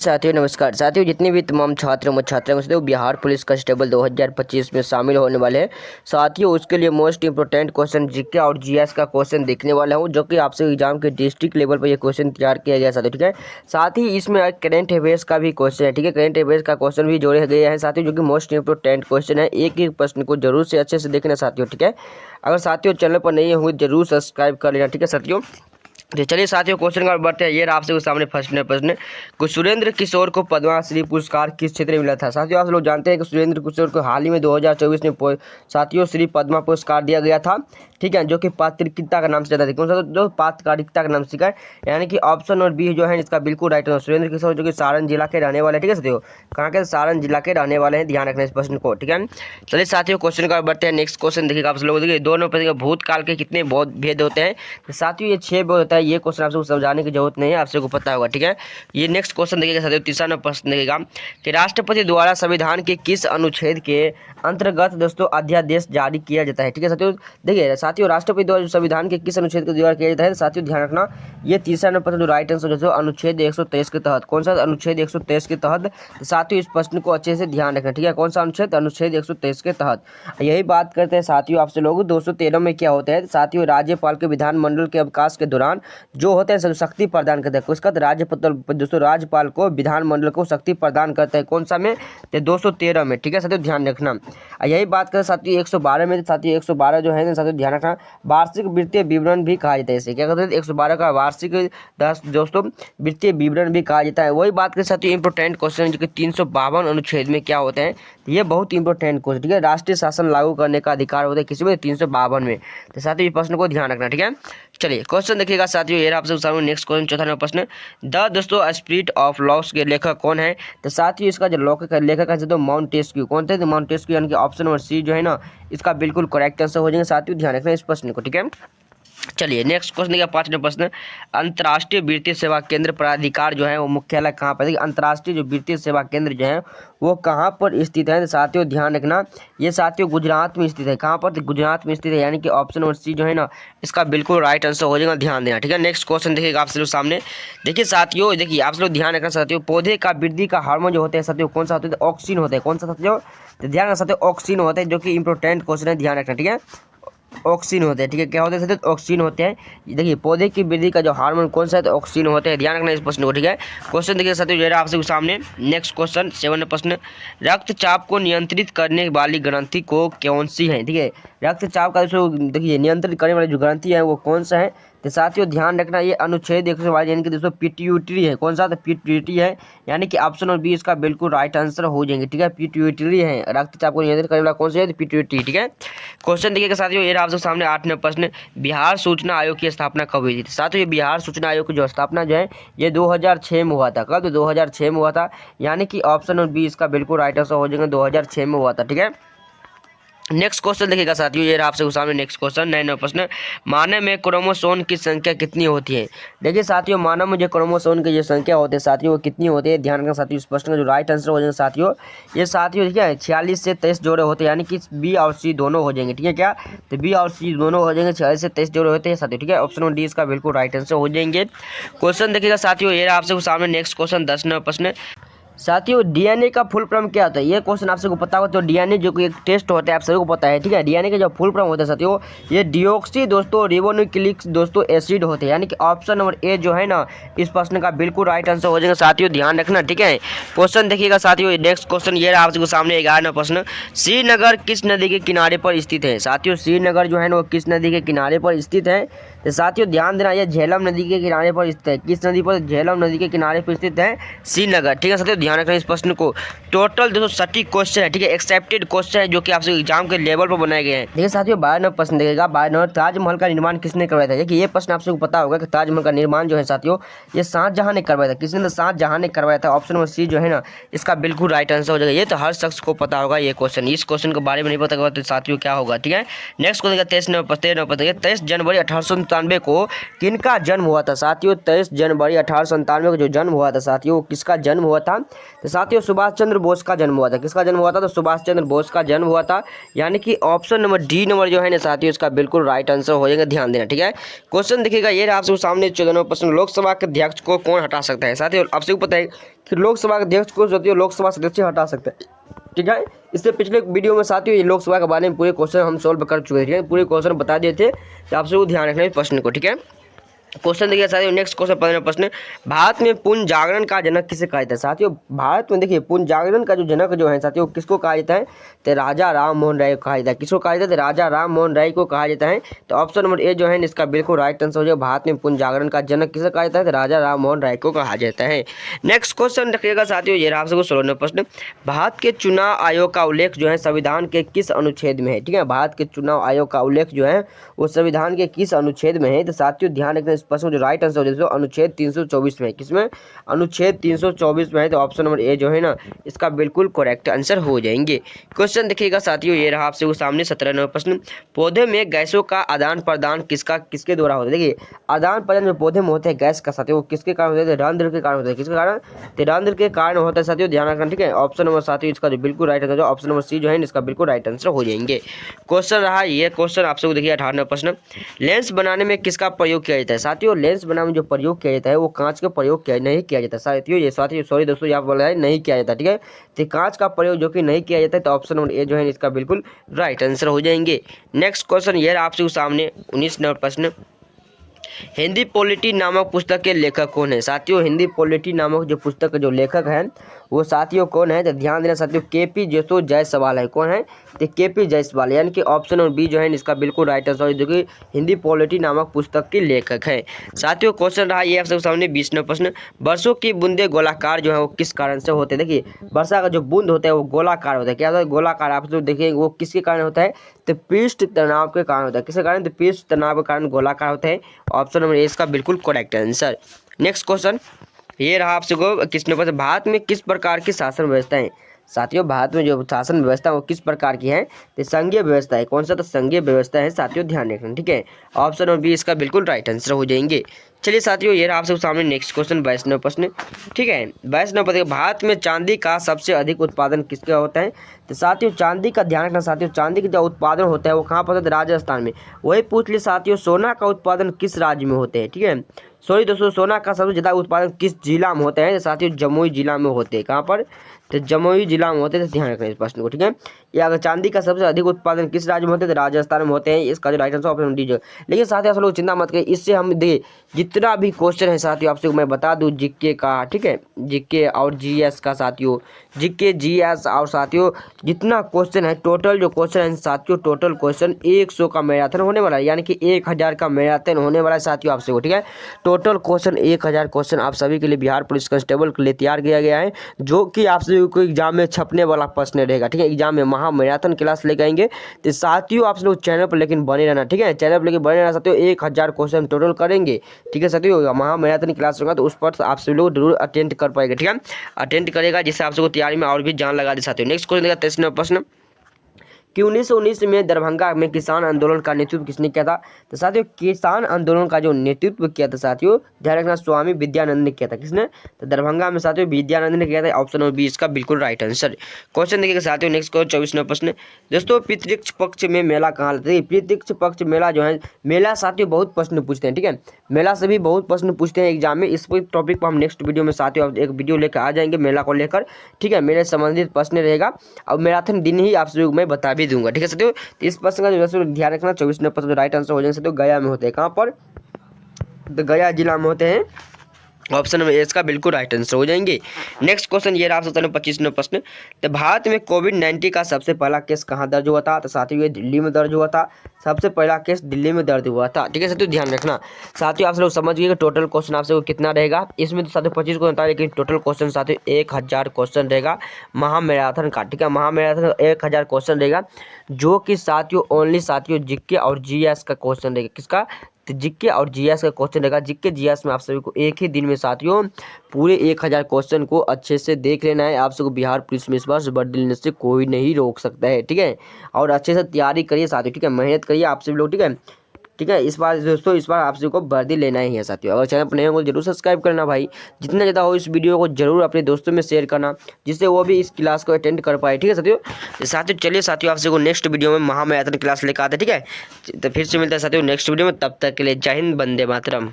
साथियों नमस्कार। साथियों जितने भी तमाम छात्र वो बिहार पुलिस कांस्टेबल 2025 में शामिल होने वाले हैं साथियों, उसके लिए मोस्ट इंपोर्टेंट क्वेश्चन जीके और जीएस का क्वेश्चन देखने वाला हूं, जो कि आपसे एग्जाम के डिस्ट्रिक्ट लेवल पर ये क्वेश्चन तैयार किया गया साथियों। ठीक है, साथ ही इसमें करंट अफेयर्स का भी क्वेश्चन है। ठीक है, करंट अफेयर्स का क्वेश्चन भी जोड़े गए हैं साथियों, जो कि मोस्ट इंपोर्टेंट क्वेश्चन है। एक एक प्रश्न को जरूर से अच्छे से देखना साथियों। ठीक है, अगर साथियों चैनल पर नहीं हुए जरूर सब्सक्राइब कर लेना। ठीक है साथियों, तो चलिए साथियों क्वेश्चन का बढ़ते हैं। ये रहा आपसे सामने फर्स्ट प्रश्न को सुरेंद्र किशोर को पद्मश्री पुरस्कार किस क्षेत्र में मिला था। साथियों आप लोग जानते हैं कि सुरेंद्र किशोर को हाल ही में 2024 में साथियों श्री पद्मा पुरस्कार दिया गया था। ठीक है, जो कि पत्रकारिता का नाम से जाता है। कौन सा? जो पत्रकारिता का नाम सीखा है, यानी कि ऑप्शन और बी जो है इसका बिल्कुल राइट है। सुरेंद्र किशोर जो कि सारण जिला के रहने वाले हैं। ठीक है साथियों, कहाँ के? सारण जिला के रहने वाले हैं, ध्यान रखना इस प्रश्न को। ठीक है, चलिए साथियों क्वेश्चन का बढ़ते हैं। नेक्स्ट क्वेश्चन देखिएगा आप लोग। देखिए दोनों भूतकाल के कितने भेद होते हैं। तो साथियों ये 6 भेद होता है। ये क्वेश्चन आपको समझाने की जरूरत नहीं है, आपको पता होगा। ठीक है, ये नेक्स्ट क्वेश्चन देखिएगा साथियों। तीसरा नंबर प्रश्न देखिएगा कि राष्ट्रपति द्वारा संविधान के किस अनुच्छेद के अंतर्गत दोस्तों अध्यादेश जारी किया जाता है। ठीक है साथियों, देखिए साथियों राष्ट्रपति द्वारा संविधान के किस अनुच्छेद के द्वारा किया जाता है। साथियों ध्यान रखना, ये तीसरा नंबर जो राइट आंसर दोस्तों अनुच्छेद 123 के तहत। कौन सा? अनुच्छेद 123 के तहत। साथियों इस प्रश्न को अच्छे से ध्यान रखना। ठीक है, कौन सा अनुच्छेद? अनुच्छेद 123 के तहत। यही बात करते हैं साथियों आपसे लोग। 213 में क्या होता है साथियों? राज्यपाल के विधानमंडल के अवकाश के दौरान जो होते हैं शक्ति प्रदान करते हैं। उसका राज्यपाल दोस्तों राज्यपाल को विधानमंडल को शक्ति प्रदान करता है। कौन सा में? 213 में। ठीक है साथियों, ध्यान रखना। यही बात करें साथियों 112 में। साथियों 112 जो है ना साथियों ध्यान रखना, वार्षिक वित्तीय विवरण भी कहा जाता है इसे। क्या कहते हैं? 112 का वार्षिक दोस्तों वित्तीय विवरण भी कहा जाता है। वही बात करें साथियों इंपोर्टेंट क्वेश्चन जो कि 352 अनुच्छेद में क्या होते हैं, ये बहुत इंपॉर्टेंट क्वेश्चन। ठीक है, राष्ट्रीय शासन लागू करने का अधिकार होता है किसी में? 352 में। तो साथियों इस प्रश्न को ध्यान रखना। ठीक है, चलिए क्वेश्चन देखिएगा साथियों। ये आपसे सामने नेक्स्ट क्वेश्चन, चौथा नंबर प्रश्न, द दोस्तों स्पिरिट ऑफ लॉस के लेखक कौन है। तो साथियों इसका जो लेखक है तो माउंटेस्क्यू। कौन थे? तो माउंटेस्क्यू, यानी कि ऑप्शन नंबर सी जो है ना इसका बिल्कुल करेक्ट आंसर हो जाएगा। साथियों ध्यान रखना इस प्रश्न को। ठीक है, चलिए नेक्स्ट क्वेश्चन देखिए 5 नंबर प्रश्न, अंतर्राष्ट्रीय वित्तीय सेवा केंद्र प्राधिकार जो है वो मुख्यालय कहाँ पर है। अंतर्राष्ट्रीय जो वित्तीय सेवा केंद्र जो है वो कहाँ पर स्थित है। तो साथियों ध्यान रखना, ये साथियों गुजरात में स्थित है। कहाँ पर? तो गुजरात में स्थित है, यानी कि ऑप्शन नंबर सी जो है ना इसका बिल्कुल राइट आंसर हो जाएगा, ध्यान देना। ठीक है, नेक्स्ट क्वेश्चन देखिएगा आप लोग सामने। देखिए साथियों, देखिए आप लोग ध्यान रखना साथियों, पौधे का वृद्धि का हार्मोन जो होते हैं साथियों कौन सा होता है? तो ऑक्सीन होता है। कौन सा साथियों? तो ध्यान रखना साथियों ऑक्सीन होता है, जो कि इंपॉर्टेंट क्वेश्चन है, ध्यान रखना। ठीक है, ऑक्सीन होते हैं। ठीक है, क्या होते हैं? ऑक्सीन होते हैं। देखिए पौधे की वृद्धि का जो हार्मोन कौन सा है? तो ऑक्सीन होते हैं, ध्यान रखना इस प्रश्न को। ठीक है, क्वेश्चन देखिए साथियों जरा आपसे सामने। नेक्स्ट क्वेश्चन 7 प्रश्न, रक्तचाप को नियंत्रित करने वाली ग्रंथि को कौन सी है। ठीक है, रक्तचाप का जो देखिए नियंत्रित करने वाली जो ग्रंथि है वो कौन सा है। तो साथियों ध्यान रखना, ये अनुच्छेद 122 यानी कि दोस्तों पिट्यूटरी है। कौन सा? तो पिट्यूटरी है, यानी कि ऑप्शन और बी इसका बिल्कुल राइट आंसर हो जाएंगे। ठीक है, पिट्यूटरी है, रक्तचाप को नियंत्रित करने वाला कौन सा है? पिट्यूटरी। ठीक है, क्वेश्चन देखिएगा साथियों ये आपके सामने 8 नंबर प्रश्न, बिहार सूचना आयोग की स्थापना कब हुई थी। साथियों ये बिहार सूचना आयोग की जो स्थापना जो है ये 2006 में हुआ था। कब? तो 2006 में हुआ था, यानी कि ऑप्शन और बी इसका बिल्कुल राइट आंसर हो जाएगा, 2006 में हुआ था। ठीक है, नेक्स्ट क्वेश्चन देखिएगा साथियों ये आपसे सामने। नेक्स्ट क्वेश्चन 9 नंबर प्रश्न, मानव में क्रोमोसोम की संख्या कितनी होती है। देखिए साथियों मानव में जो क्रोमोसोम की जो संख्या होती है साथियों वो कितनी होती है, ध्यान रखना साथियों। इस प्रश्न का जो राइट आंसर हो जाएगा साथियों ये साथियों ठीक है 46 से 23 जोड़े होते हैं, यानी कि बी और सी दोनों हो जाएंगे। ठीक है, क्या? तो बी और सी दोनों हो जाएंगे, 46 से 23 जोड़े होते हैं साथियों। ठीक है, ऑप्शन डी इसका बिल्कुल राइट आंसर हो जाएंगे। क्वेश्चन देखिएगा साथियों ये आपसे सामने। नेक्स्ट क्वेश्चन 10 नंबर प्रश्न, साथियों डीएनए का फुल फॉर्म क्या होता है। ये क्वेश्चन आप सबको पता होगा। तो डीएनए जो कि एक टेस्ट होता है आप सभी को पता है। ठीक है, डीएनए का जो फुल फॉर्म होता है साथियों ये डिऑक्सी दोस्तों रिबोन्यूक्लिक दोस्तों एसिड होते हैं, यानी कि ऑप्शन नंबर ए जो है ना इस प्रश्न का बिल्कुल राइट आंसर हो जाएगा साथियों, ध्यान रखना। ठीक है, क्वेश्चन देखिएगा साथियों नेक्स्ट क्वेश्चन ये आप सबको सामने 11वां प्रश्न, श्रीनगर किस नदी के किनारे पर स्थित है। साथियों श्रीनगर जो है ना वो किस नदी के किनारे पर स्थित है। तो साथियों ध्यान देना ये झेलम नदी के किनारे पर स्थित है। किस नदी पर? झेलम नदी के किनारे पर स्थित है श्रीनगर। ठीक है साथियों, ध्यान रखना इस प्रश्न को। टोटल 230 क्वेश्चन है। ठीक है, एक्सेप्टेड क्वेश्चन है जो कि आपसे एग्जाम के लेवल पर बनाए गए हैं। देखिए साथियों 12 नंबर प्रश्न देखेगा। 12 नंबर, ताजमहल का निर्माण किसने करवाया था। देखिए ये प्रश्न आप सबको पता होगा कि ताजमहल का निर्माण जो है साथियों ये शाहजहां ने करवाया था। किसने? तो शाहजहां ने करवाया था, ऑप्शन नंबर सी जो है ना इसका बिल्कुल राइट आंसर हो जाएगा। ये तो हर शख्स को पता होगा ये क्वेश्चन। इस क्वेश्चन के बारे में नहीं पता होगा तो साथियों क्या होगा। ठीक है, नेक्स्ट क्वेश्चन 23 नंबर 23 जनवरी 1897 को किनका जन्म हुआ था। साथियों 23 जनवरी 1897 को जो जन्म हुआ था साथियों किसका जन्म हुआ था। तो साथियों सुभाष चंद्र बोस का जन्म हुआ था। किसका जन्म हुआ था? तो सुभाष चंद्र बोस का जन्म हुआ था, यानी कि ऑप्शन नंबर डी नंबर जो है ना साथियों इसका बिल्कुल राइट आंसर हो जाएगा, ध्यान देना। ठीक है, क्वेश्चन देखिएगा, ये आपसे सामने 14 लोकसभा के अध्यक्ष को कौन हटा सकता है? साथियों आपसे पता है कि लोकसभा के अध्यक्ष को साथियों लोकसभा सदस्य हटा सकते हैं। ठीक है, इससे पिछले वीडियो में साथियों ये लोकसभा के बारे में पूरे क्वेश्चन हम सॉल्व कर चुके थे, पूरे क्वेश्चन बता दिए थे, तो आपसे वो ध्यान रखना है प्रश्न को। ठीक है, क्वेश्चन देखिए साथियों, नेक्स्ट क्वेश्चन 15वां प्रश्न, भारत में पुनः जागरण का जनक किसे कहा जाता है? साथियों भारत में देखिए पुनः जागरण का जो जनक जो है साथियों किसको कहा जाता है? तो राजा राम मोहन राय को कहा जाता है। किसको कहा जाता है? तो राजा राम मोहन राय को कहा जाता है। तो ऑप्शन नंबर ए जो है इसका बिल्कुल राइट आंसर हो जाएगा, भारत में पुनः जागरण का जनक किसे कहा जाता है? तो राजा राम मोहन राय को कहा जाता है। नेक्स्ट क्वेश्चन रखिएगा साथियों, ये आपसे 16वां प्रश्न, भारत के चुनाव आयोग का उल्लेख जो है संविधान के किस अनुच्छेद में है? ठीक है, भारत के चुनाव आयोग का उल्लेख जो है वो संविधान के किस अनुच्छेद में है? तो साथियों ध्यान रखना, इस प्रश्न जो राइट आंसर हो जाए अनुच्छेद 324 में। किसमें? अनुच्छेद 324 में है। तो ऑप्शन नंबर ए जो है ना इसका बिल्कुल करेक्ट आंसर हो जाएंगे। क्वेश्चन देखिएगा साथियों, ये रहा आपसे वो सामने 17वां प्रश्न, पौधे में गैसों का आदान प्रदान किसके द्वारा होता है? देखिए आदान प्रदान जो पौधे में होते हैं गैस का साथियों वो किसके कारण होते हैं? रंध्र के कारण होता है। किसके कारण? तो रंध्र के कारण होता है साथियों, ध्यान रखना। ठीक है, ऑप्शन नंबर साथियों इसका जो बिल्कुल right answer option number C जो है इसका बिल्कुल राइट आंसर हो जाएंगे। क्वेश्चन रहा ये क्वेश्चन आपसे वो देखिए 18वां प्रश्न, लेंस बनाने में किसका प्रयोग किया जाता है? साथियों लेंस बनाने में जो प्रयोग किया जाता है वो कांच का प्रयोग नहीं किया जाता साथियों, ये साथियों सॉरी दोस्तों यहाँ बोला है नहीं किया जाता। ठीक है, तो कांच का प्रयोग जो कि नहीं किया जाता है, तो ऑप्शन नंबर ए जो है इसका बिल्कुल राइट आंसर हो जाएंगे। नेक्स्ट क्वेश्चन ये आपसे सामने 19वां प्रश्न, हिंदी पॉलिटी नामक पुस्तक के लेखक कौन है? साथियों हिंदी पॉलिटी नामक जो पुस्तक के जो लेखक हैं वो साथियों कौन है? तो ध्यान देना साथियों, केपी जायसवाल है। कौन है? तो केपी जायसवाल, यानी कि ऑप्शन नंबर बी जो है इसका बिल्कुल राइट आंसर है, जो कि हिंदी पॉलिटी नामक पुस्तक के लेखक है। साथियों क्वेश्चन रहा ये आपके सामने 20वां प्रश्न, वर्षों की बूंदे गोलाकार जो है वो किस कारण से होते हैं? देखिए वर्षा का जो बूंद होता है वो गोलाकार होता है। क्या होता है? गोलाकार। आप लोग देखिए वो किसके कारण होता है? तो पृष्ठ तनाव के कारण होता है। किसके कारण? तो पृष्ठ तनाव के कारण गोलाकार होता है। ऑप्शन नंबर ए इसका बिल्कुल करेक्ट आंसर। नेक्स्ट क्वेश्चन ये रहा आपसे को किसने पर, भारत में किस प्रकार की शासन व्यवस्था है? साथियों भारत में जो शासन व्यवस्था है वो किस प्रकार की है? तो संघीय व्यवस्था है। कौन सा? तो संघीय व्यवस्था है साथियों, ध्यान रखना। ठीक है, ऑप्शन नंबर बी इसका बिल्कुल राइट आंसर हो जाएंगे। चलिए साथियों ये रहा आपसे सामने नेक्स्ट क्वेश्चन 22वां प्रश्न। ठीक है 22वां प्रश्न, भारत में चांदी का सबसे अधिक उत्पादन किसका होता है? तो साथियों चांदी का ध्यान रखना साथियों, चांदी का जो उत्पादन होता है वो कहाँ पर होता है? राजस्थान में। वही पूछ लिए साथियों सोना का उत्पादन किस राज्य में होते हैं? ठीक है, सॉरी दोस्तों सोना का सबसे ज़्यादा उत्पादन किस जिला में होता है? साथियों जमुई जिला में होते हैं। कहाँ पर? तो जमुई जिला में होते हैं, तो ध्यान रखना इस प्रश्न को। ठीक है, या अगर चांदी का सबसे अधिक उत्पादन किस राज्य में होते हैं? तो राजस्थान में होते हैं। इसका जो राइट आंसर ऑप्शन डी। लेकिन साथियों आप लोग चिंता मत करिए, इससे हम देखिए जितना भी क्वेश्चन है साथियों आपसे मैं बता दूं जीके का, ठीक है जीके और जीएस का साथियों, जीके जीएस और साथियों जितना क्वेश्चन है टोटल जो क्वेश्चन है साथियों, टोटल क्वेश्चन 100 का मैराथन होने वाला है, यानी कि 1000 का मैराथन होने वाला है साथियों आपसे को। ठीक है, टोटल क्वेश्चन 1000 क्वेश्चन आप सभी के लिए बिहार पुलिस कांस्टेबल के लिए तैयार किया गया है, जो कि आप सभी को एग्जाम में छपने वाला प्रश्न रहेगा। ठीक है, एग्जाम में महा मैराथन क्लास लेके आएंगे, तो साथियों आप लोग चैनल पर लेकिन बने रहना। ठीक है, चैनल पर लेकिन बने रहना साथियों, 1000 क्वेश्चन टोटल करेंगे। ठीक है साथियों, महा मैराथन क्लास होगा तो उस पर आप सभी लोग जरूर अटेंड कर पाएंगे। ठीक है, अटेंड करेगा जिससे आप सबको तैयारी में और भी जान लगा दे साथियों। नेक्स्ट क्वेश्चन देखा 23वां प्रश्न कि 1919 में दरभंगा में किसान आंदोलन का नेतृत्व किसने किया था? तो साथियों किसान आंदोलन का जो नेतृत्व किया था साथियों ध्यान रखना स्वामी विद्यानंद ने किया था। किसने? तो दरभंगा में साथियों विद्यानंद ने किया था। ऑप्शन नंबर बी इसका बिल्कुल राइट आंसर। क्वेश्चन देखिएगा साथियों नेक्स्ट क्वेश्चन 24वां प्रश्न, दोस्तों पितृपक्ष पक्ष में मेला कहाँ लगता है? पितृपक्ष पक्ष मेला जो है मेला साथियों बहुत प्रश्न पूछते हैं। ठीक है, मेला से भी बहुत प्रश्न पूछते हैं एग्जाम में। इस टॉपिक पर हम नेक्स्ट वीडियो में साथियों एक वीडियो लेकर आ जाएंगे मेला को लेकर। ठीक है, मेले से संबंधित प्रश्न रहेगा और मैराथन दिन ही आप सभी को मैं बता भी दूंगा। ठीक है साथियों, तो इस प्रश्न का जो ध्यान रखना 24वां प्रश्न राइट आंसर हो जाएंगे साथियों गया में होते हैं। कहाँ पर? तो गया जिला में होते हैं। ऑप्शन नंबर ए इसका बिल्कुल राइट आंसर हो जाएंगे। नेक्स्ट क्वेश्चन ये रहा 25वां प्रश्न, तो भारत में कोविड-19 का सबसे पहला केस कहाँ दर्ज हुआ था? तो साथियों ये दिल्ली में दर्ज हुआ था, सबसे पहला केस दिल्ली में दर्ज हुआ था। ठीक है साथियों, ध्यान रखना। साथियों आप लोग समझिए कि टोटल क्वेश्चन आपसे कितना रहेगा, इसमें तो साथियों 25 क्वेश्चन था, लेकिन टोटल क्वेश्चन साथियों 1000 क्वेश्चन रहेगा महामैराथन का। ठीक है, महामैराथन 1000 क्वेश्चन रहेगा, जो कि साथियों ओनली साथियों जीके और जीएस का क्वेश्चन रहेगा। किसका? तो जीके और जीएस का क्वेश्चन रहेगा। जीके जीएस में आप सभी को एक ही दिन में साथियों पूरे 1000 क्वेश्चन को अच्छे से देख लेना है। आप सबको बिहार पुलिस में इस बार जबरदस्ती से कोई नहीं रोक सकता है। ठीक है, और अच्छे से तैयारी करिए साथियों। ठीक है, मेहनत करिए आप सभी लोग। ठीक है, ठीक है। इस बार दोस्तों, इस बार आप सभी को वर्दी लेना ही है साथियों। अगर चैनल पर नए हो जरूर सब्सक्राइब करना भाई, जितना ज़्यादा हो इस वीडियो को जरूर अपने दोस्तों में शेयर करना, जिससे वो भी इस क्लास को अटेंड कर पाए। ठीक है साथियों, चलिए साथियों, आप सभी को नेक्स्ट वीडियो में महामैराथन क्लास लेकर आते हैं। ठीक है, तो फिर से मिलता है साथियों नेक्स्ट वीडियो में, तब तक के लिए जय हिंद, वंदे मातरम।